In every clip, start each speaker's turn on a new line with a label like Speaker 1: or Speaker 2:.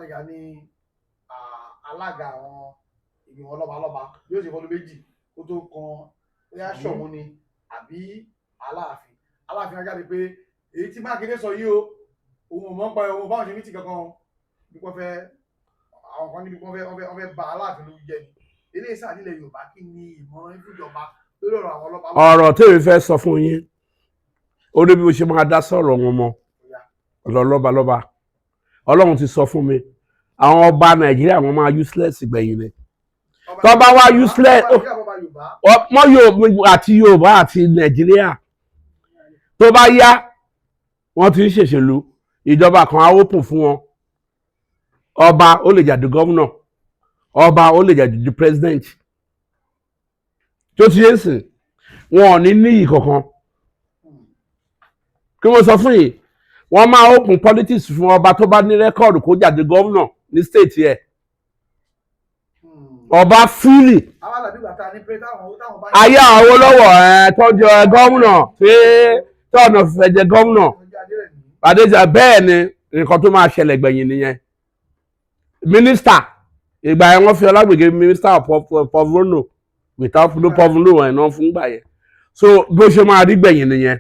Speaker 1: Gbénga ní alága àwọn ìgbìmọ̀ lọ́balọ́ba yóò ṣe fọdún méjì kó tó kan bóyá Ṣọ̀ún ni àbí Aláàfin ajáde pé èyí tí Mákindé sọ yìí o òun ò mọ̀ pa òun báwọn ṣe ní ti kankan bí wọ́n fẹ́ àwọn kan níbi wọ́n fẹ́ ba Aláàfin ló jẹ́ ni eléyìí sáà nílẹ̀ Yorùbá kí ni ìmọ̀ràn ìfúnjọba lórí ọ̀rọ̀ àwọn ọlọ́pàá.
Speaker 2: ọ̀rọ̀ tèmi fẹ́ sọ fún yín ó ní bí mo ṣe máa dá sọ̀rọ̀ wọn mọ́ lọ́balọ́ba Ọlọ́run ti sọ fún mi àwọn ọba Nàìjíríà wọn máa useless gbẹ̀yìn ni tó bá wá useless mọ́ Yorùbá àti Nàìjíríà tó bá yá wọ́n ti ń ṣèṣèlú ìjọba kan á open fún wọn ọba ó lè jàdí gómìnà ọba ó lè jàdí president tó ti yé sìn wọn ò ní níyì kankan kí wọ́n sọ fún yìí wọ́n máa open politics fún ọba tó bá ní rẹ́kọ̀dù kó jàdí gómìnà ní state yẹ ọba fúlì ayé àwọn Awólọ́wọ̀ tọ́jú gómìnà pé tọ́ọ̀nà fẹ́ jẹ gómìnà Adéjà bẹ́ẹ̀ ni nǹkan tó máa ṣẹlẹ̀ gbẹ̀yìn nìyẹn mínísítà ìgbà yẹn wọ́n fi Ọlágbègé mínísítà pọ̀vónò without no pọ̀vónò ẹ̀ náà fún gbà yẹn so bó ṣe máa rí gbẹ̀yìn nìyẹn.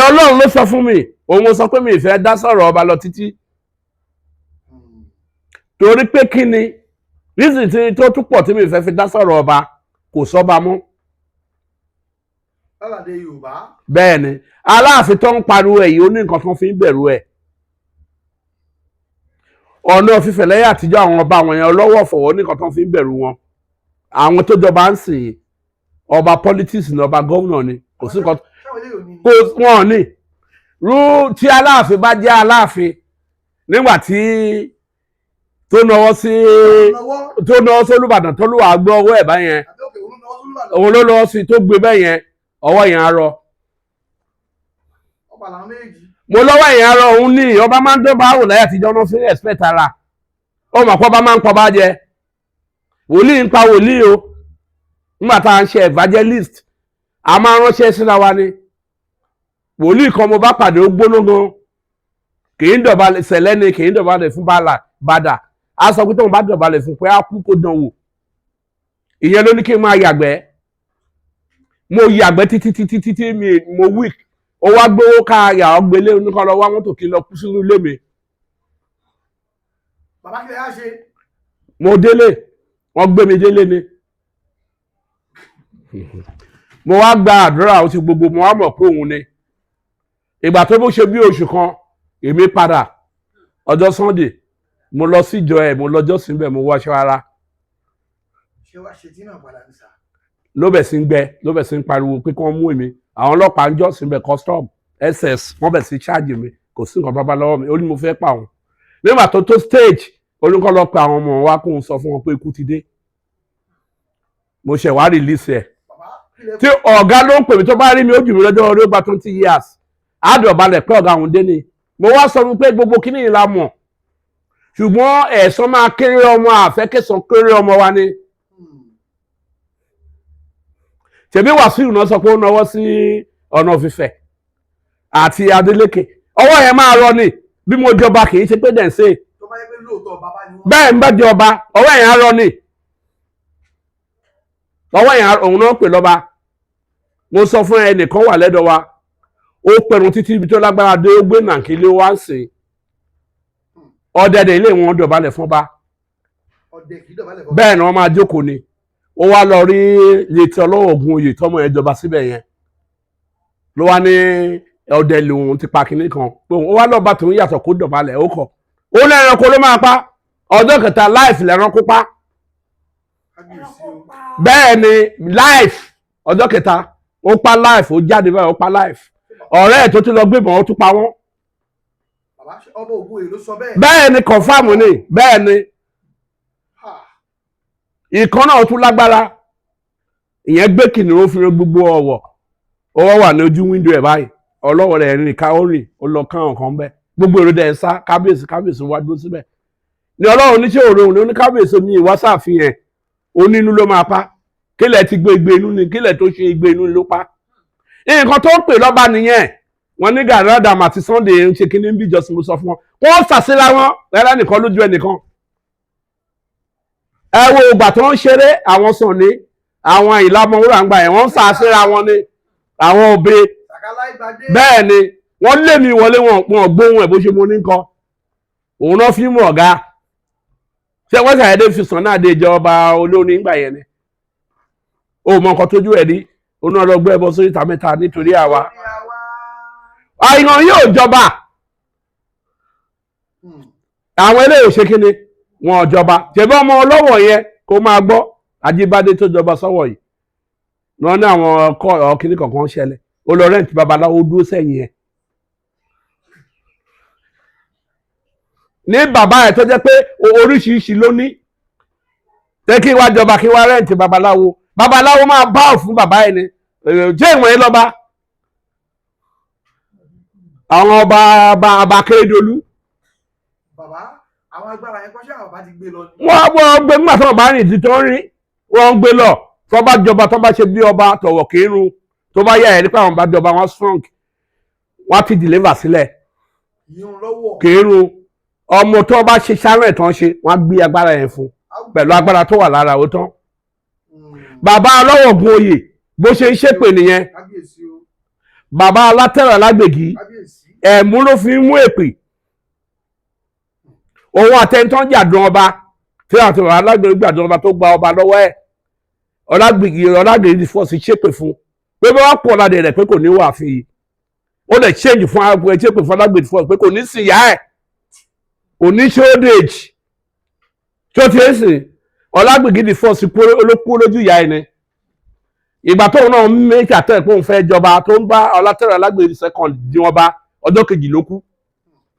Speaker 2: Ọlọ́run ló sọ fún mi òun sọ pé mi ìfẹ́ dá sọ̀rọ̀ ọba lọ títí torí pé kí ni reason tí tó tún pọ̀ tí mi ìfẹ́ fi dá sọ̀rọ̀ ọba kò sọ́ba mọ́.
Speaker 1: lálàdé Yorùbá.
Speaker 2: bẹ́ẹ̀ ni Aláàfin tó ń pariwo ẹ̀ yìí ó ní nǹkan tó fi ń bẹ̀rù ẹ̀ ọ̀nà fífẹ̀ lẹ́yìn àtijọ́ àwọn ọba àwọn yẹn ọlọ́wọ́ fọ̀wọ́ ní nǹkan tó fi ń bẹ̀rù wọn àwọn tó jọba ń sìn ọba politics ní ọba gómìnà ni kò sí nǹkan kò wọ́n ní rú tí Aláàfin bá jẹ́ Aláàfin nígbà tí tó náwó sí Olúbàdàn tó lùwà gbọ́ ọwọ́ ẹ̀ báyẹn òun ló lọ́wọ́ sí tó gbé bẹ́yẹn ọwọ́ yẹn arọ mo lọ́wọ́ yẹn arọ òun ní ọba máa ń dọ́gba àwò láyé àtijọ́ náà fi respect ara ó mà pọ́ bá máa ń pọ́ bá jẹ wòlíì ń pa wòlíì o nígbà tá à ń ṣe evangelist a máa ránṣẹ́ síra wa ni wòlíì kan mo bá pàdé ó gbóná gan kì í dọ̀bálẹ̀ sẹ̀lẹ́ ni kì í dọ̀bálẹ̀ fún bàdà a sọ pé tóun bá dọ̀bálẹ̀ fún pé á kú kó dán wò ìyẹn ló ní kí n máa yàgbẹ́ mo yàgbẹ́ títí mo weak ó wá gbówó ká yà ọ́ gbélé oníkan lọ wá mọ́tò kí n lọ kú sínú ilé mi.
Speaker 1: bàbá kí lè yá ṣe.
Speaker 2: mo délé wọ́n gbé mi délé ni mo wá gba àdúrà ó ti gbogbo mo wá mọ̀ pé òun ni ìgbà tó bó ṣe bí oṣù kan èmi padà ọjọ́ Sunday mo lọ síjọ ẹ̀ mo lọ́jọ́ síbẹ̀ mo wọṣọ ara.
Speaker 1: ṣé wàá ṣe tí náà padà ní sà.
Speaker 2: ló bẹ̀ sí ń gbẹ ló bẹ̀ sí ń pariwo pé kí wọ́n mú èmi àwọn ọlọ́pàá ń jọ́ síbẹ̀ custom SS wọ́n bẹ̀ sí ṣáàjì mi kò sí nǹkan bábá lọ́wọ́ mi ó ní mo fẹ́ pa òun nígbà tó stage olùkọ́ lọ pe àwọn ọmọ wa kóun sọ fún wọn pé ikú ti dé mo ṣẹ̀ wá release ẹ̀ tí ọ̀gá ló ń pè mí tó bá rí mi ó jù mí lọ́jọ́ orí ó gba 20 years àádọ́balẹ̀ pé ọ̀gá òun dé ni mo wá sọ fún pé gbogbo kíní yìí la mọ̀ ṣùgbọ́n ẹ̀san máa kéré ọmọ àfẹ́kẹ́sàn kéré ọmọ wa ni ṣèbí Wàsíù náà sọ pé ó náwó sí ọ̀nà Ifẹ̀ àti Adeleke ọwọ́ yẹn máa rọ ni bí mo jọba kì í ṣe pé dẹ̀nsẹ̀ bẹ́ẹ̀ ń bá jọba ọwọ́ yẹn á rọ ni ọwọ́ yẹn òun náà pè lọ́ba mo sọ fún ẹnìkan wà lẹ́dọ̀ wa ó pẹ̀rùn títí ibi tó lágbára dé ó gbé nàkílé wá ń sìn ọ̀dẹ̀dẹ̀ ilé wọn dọ̀bálẹ̀ fún ọba bẹ́ẹ̀ ni wọ́n máa jókòó ni ó wá lọ rí létí ọlọ́wọ́ Ògún oyè tọ́mọ ẹ̀ jọba síbẹ̀ yẹn ló wá ní ọ̀dẹ̀ lòun ti pa kinní kan pé ó wá lọ́ba tòun yàtọ̀ kó dọ̀bálẹ̀ ó kọ̀ ó lẹ́ranko ló máa pa ọjọ́ kẹta láìfì lẹ́ranko pa bẹ́ẹ̀ ni life ọjọ́ kẹta ó pa life ó jáde báyìí ó pa life ọ̀rẹ́ ẹ̀ tó tún lọ gbébọn ó tún pa wọ́n.
Speaker 1: ọba Ògún èlò sọ bẹ́ẹ̀.
Speaker 2: bẹ́ẹ̀ ni confam ni bẹ́ẹ̀ ni ìkan náà tún lágbára ìyẹn gbé kìnìún fi gbogbo ọwọ́ ọwọ́ wà ní ojú wíńdò ẹ̀ báyìí ọlọ́wọ́ rẹ̀ rìn ká ó rìn ó lọ kán ọ̀kan bẹ́ẹ̀ gbogbo èrò dẹ̀ ń sá kábíyèsí wá dúró síbẹ̀ ni Ọlọ́run oníṣẹ́ òru òun ní kábíyèsí mi ìwá sàfihàn onínú ló máa pa kílẹ̀ ti gbé igbe inú ni kílẹ̀ tó ṣe igbe inú ló pa nǹkan tó ń pè lọ́ba nìyẹn wọ́n ní Gani Adams àti Sunday ń ṣe kíní bí ìjọsìn mo sọ fún wọn wọ́n sàṣẹ́ra wọn rẹ́rẹ́ nìkan lójú ẹnìkan ẹ wo ìgbà tó ń ṣeré àwọn Sunny àwọn ìlàmọ̀wúrà ń gbà yẹn wọ́n sàṣẹ́ra wọn ní àwọn òbe bẹ́ẹ̀ ni wọ́n lé mi wọlé wọn gbóhùn ẹ̀ bó ṣe mo ní kọ́ òun náà fíìmù ọ̀gá ṣé wọ́n ṣàyẹ̀dé fi Sunny Adé ìjọba olórin ńgbà yẹn ni ó mọ nǹkan tójú ẹ̀ rí òun náà lọ gbé ẹbọ sórí ìta mẹ́ta nítorí àwa àìyàn yóò jọba àwọn eléyìí ṣe kíni wọn ò jọba ṣèbí ọmọ ọlọ́wọ̀ yẹn kó máa gbọ́ Ajíbádé tó jọba sọ́wọ́ yìí wọn ní àwọn kíní kankan ṣẹlẹ̀ ó lọ rẹ́ǹtì babaláwo dúró sẹ́yìn yẹn ní bàbá ẹ̀ tó jẹ́ pé oríṣiríṣi ló ní tẹ́ kí wá jọba kí wá rẹ́ǹtì babaláwo máa bá fún bàbá ẹ̀ ni jẹ́ ìwọ̀n yẹn lọ́ba àwọn ọba Akérédolú.
Speaker 1: Bàbá àwọn agbára yẹn kọ́ṣẹ́ àwọn bá ti gbé lọ.
Speaker 2: wọ́n gbé nígbà tó bá rìn tí tó ń rìn wọ́n ń gbé lọ tó bá jọba tó bá ṣe bí ọba tọ̀wọ̀ kírun tó bá yà ẹ̀ nípa àwọn bá jọba wọn strong wọ́n ti deliver sílẹ̀ kírun ọmọ tó bá ṣe sáré tán ṣe wọ́n á gbé agbára yẹn fún pẹ̀lú agbára tó wà lára ó tán. Bàbá ọlọ́wọ̀ gun oyè bó ṣe ń ṣépè nìyẹn bàbá alátẹ̀rọ̀ lágbègì ẹ̀mú ló fi ń mú èpè òun àtẹnitán jàdùn ọba tí àwọn àti bàbá alágbègì gbàdùn ọba tó gba ọba lọ́wọ́ ẹ̀ ọlágbègì fọ́ọ̀sì ṣépè fún pé bí wọ́n pọ̀ ládé rẹ̀ pé kò ní wà fi yìí ó lè change fún àwọn ṣépè fún ọlágbègì fọ́ọ̀sì pé kò ní sí ìyá ẹ̀ kò ní ṣe old age tó ti ń sìn ọlágbègì di fọ́ọ̀sì olókùú lójú ìyá ẹ̀ ni ìgbà tóun náà méjì àtẹ̀rẹ̀ pé òun fẹ́ jọba tó ń bá ọlátẹ̀rẹ̀ alágbègì second di wọn bá ọjọ́ kejì ló kú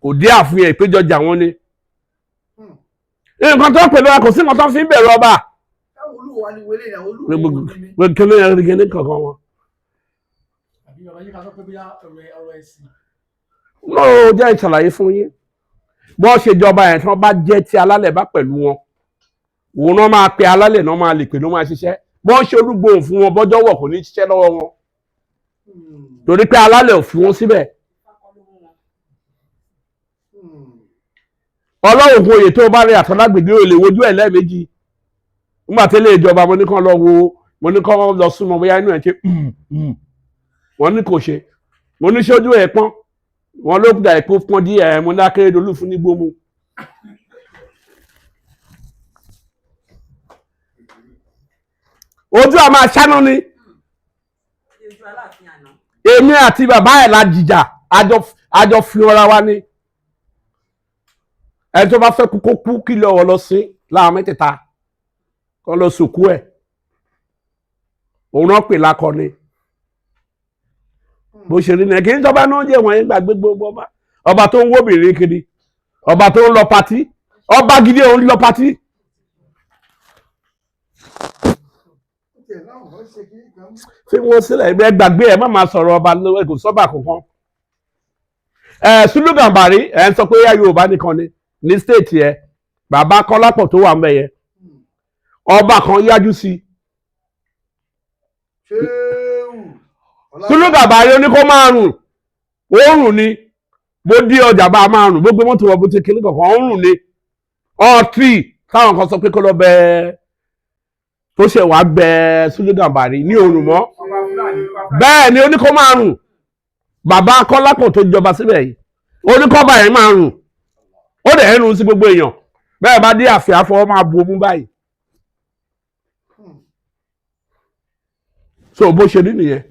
Speaker 2: kò dé àfihàn ìpéjọjà wọn ni nǹkan tó ń pèlú kò sí nǹkan tó ń fi ń bẹ̀rù ọba kí ló yẹ kí ní kankan wọn. ó jẹ́ ìṣàlàyé fún yín bọ́n ṣe jọba yẹn tí wọ́n bá jẹ́ tí alálẹ̀ bá pẹ̀lú wọn òun náà máa pe alálẹ̀ náà máa lè pè ló máa ṣiṣẹ́ bọ́n ṣe olúgbòhùn fún wọn bọ́jọ́ wọ̀ kò ní ṣiṣẹ́ lọ́wọ́ wọn torí pé alálẹ̀ ò fi wọn síbẹ̀. Ọlọ́run kò yè tó bá rí àtọ́lágbègbè ò lè wojú ẹ̀ lẹ́ẹ̀mejì nígbà tí ilé ìjọba mo ní kán lọ wo mo ní kán lọ súnmọ́ bóyá inú ẹ̀ ṣe wọ́n ní kò ṣe mo ní sójú ẹ̀ pọ́n wọ́n ló dà ẹ̀ pọ́n díẹ̀ mo ní Akérédolú fún ní gbómù. ojú a máa ṣáná ni èmi àti bàbá ẹ̀ la jìjà àjọ fi ọra wa ni ẹni tó bá fẹ́ kú kó kú kí lọ́wọ́ lọ sí láwọn mẹ́tẹ̀ẹ̀ta kọ́ lọ sòkú ẹ̀ òun náà pè lákọni bó ṣe rí nìyẹn kì í jọba náà jẹ́ wọ́n gbàgbé gbogbo ọba tó ń wóbìnrin kiri ọba tó ń lọ patí ọba gidi òun lọ patí. fi wọn sílẹ̀ ẹ gbàgbé ẹ má máa sọ̀rọ̀ ọba lọ́wọ́ kò sọ́ba kankan. Sùlù Gàmbàrí ẹ̀ ń sọ pé yá Yorùbá nìkan ni ní stéètì ẹ bàbá Kọ́lápọ̀ tó wà ń bẹ̀ yẹn ọba kan yájú sí Sùlù Gàmbàrí ó ní kó máa rùn òórùn ni bó dé ọjà bá máa rùn gbogbo mọ́tò wọ́n bó ti kíní kankan òórùn ni ọtí táwọn kan sọ pé kó lọ bẹ tó ṣe wàá bẹ Sùlù Gàmbàrí ní òórùn mọ́ bẹ́ẹ̀ ni ó ní kó máa rùn bàbá Kọ́lápọ̀ tó jọba síbẹ̀ yìí ó ní kọ́ba yẹn máa rùn ó dẹ̀ ẹnu sí gbogbo èèyàn bẹ́ẹ̀ bá dé àfẹ́ afọwọ́ máa bu omi báyìí so bó ṣe rí nìyẹn.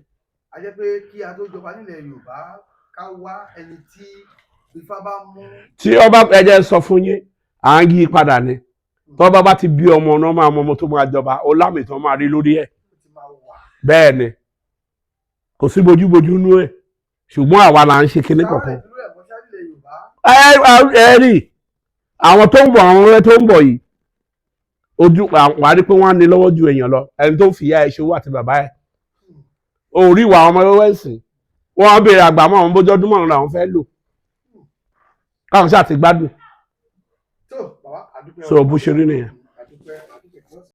Speaker 1: a jẹ́ pé kí a tó jọba nílẹ̀ Yorùbá ká wá ẹni tí Ifá bá mú. tí
Speaker 2: ọba ẹ̀jẹ̀ sọ fún yín à ń yí padà ni tọ́ba bá ti bí ọmọ náà máa mọ ọmọ tó máa jọba ó lámì tó máa rí lórí ẹ̀ bẹ́ẹ̀ ni kò sí bójúbójú nú ẹ̀ ṣùgbọ́n àwa là ń ṣe kinní kankan. ẹ rí àwọn tó ń bọ̀ àwọn ọ̀rẹ́ tó ń bọ̀ yìí ojú wàá rí pé wọ́n á ní lọ́wọ́ ju èèyàn lọ ẹni tó ń fìyà ẹ̀ ṣòwò àti bàbá ẹ̀ orí ìwà ọmọ ẹwẹ́ ẹ̀sìn wọ́n á béèrè àgbà mọ́ àwọn bójọ́dún mọ́rùn làwọn fẹ́ lò káwọn ṣáà ti gbádùn so bó ṣe rí nìyẹn.